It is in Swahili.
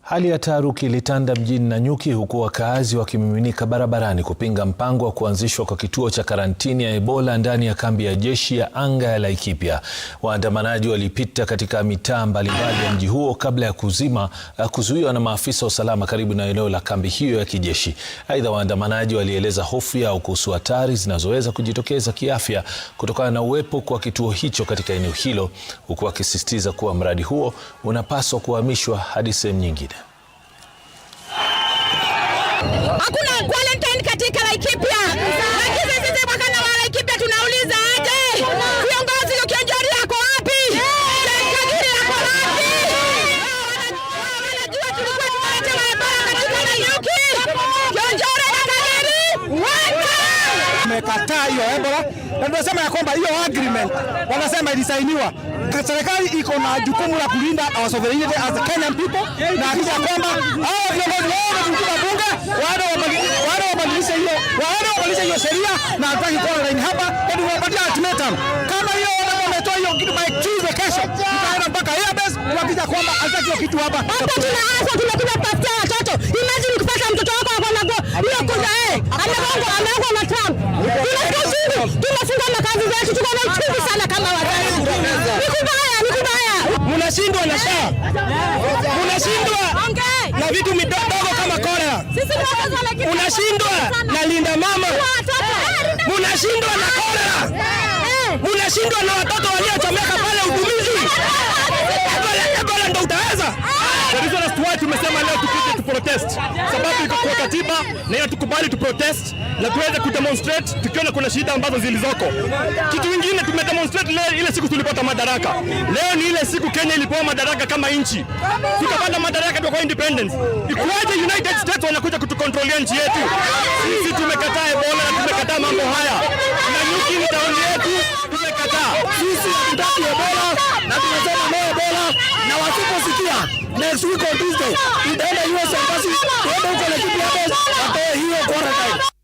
Hali ya taharuki ilitanda mjini Nanyuki huku wakaazi wakimiminika barabarani kupinga mpango wa kuanzishwa kwa kituo cha karantini ya Ebola ndani ya kambi ya jeshi ya anga ya Laikipia. Waandamanaji walipita katika mitaa mbalimbali ya mji huo kabla ya kuzuiwa na maafisa wa usalama karibu na eneo la kambi hiyo ya kijeshi. Aidha, waandamanaji walieleza hofu yao kuhusu hatari zinazoweza kujitokeza kiafya kutokana na uwepo kwa kituo hicho katika eneo hilo, huku wakisisitiza kuwa mradi huo unapaswa kuhamishwa hadi sehemu nyingine. Hakuna quarantine katika Laikipia. Lakini sisi wakana wa Laikipia tunauliza aje? Viongozi wa Kionjori yako wapi? Kagiri yako wapi? Wanajua tulikuwa tunaletewa Ebola katika Nanyuki. Kionjori na Kagiri wapi? Tumekataa hiyo Ebola na tunasema ya kwamba hiyo agreement wanasema ilisainiwa. Serikali iko na jukumu la kulinda our sovereignty as the Kenyan people, na hakika kwamba hao viongozi wao wa bunge wabadilishe hiyo sheria na hataki quarantine hapa, ndio tunapatia ultimatum. Kama hiyo wametoa hiyo kitu by Tuesday kesho, tutaenda mpaka airbase kuhakikisha kwamba hataki hiyo kitu hapa. Hapa tunakuja patia watoto. Imagine ukipata mtoto wako hiyo kuja amegonga na Trump. Tunafunga makazi zetu, tuko na uchungu sana kama wazazi. Ni kubaya. Mnashindwa na SHA. Mnashindwa na vitu midogo kama kolera. Unashindwa na linda mama. Mnashindwa na kolera. Mnashindwa na watoto waliochomeka pale utumizi. Ebola ndio utaweza. Tumesema leo tupige tu protest sababu iko kwa katiba na hiyo tukubali tu protest na tuweze ku demonstrate tukiona kuna shida ambazo zilizoko. Kitu kingine tumedemonstrate leo ile siku tulipata madaraka. Leo ni ile siku Kenya ilipewa madaraka kama nchi. Tukapata madaraka kwa independence. Ikuaje United States wanakuja kutukontrolia nchi yetu? Sisi tumekataa Ebola na tumekataa mambo haya. Nanyuki ni tauni yetu, tumekataa. Sisi hatutaki Ebola na tunasema no Ebola, na wasiposikia next week on Tuesday, itaenda US Embassy, tuende huko Laikipia, watoe hiyo quarantine.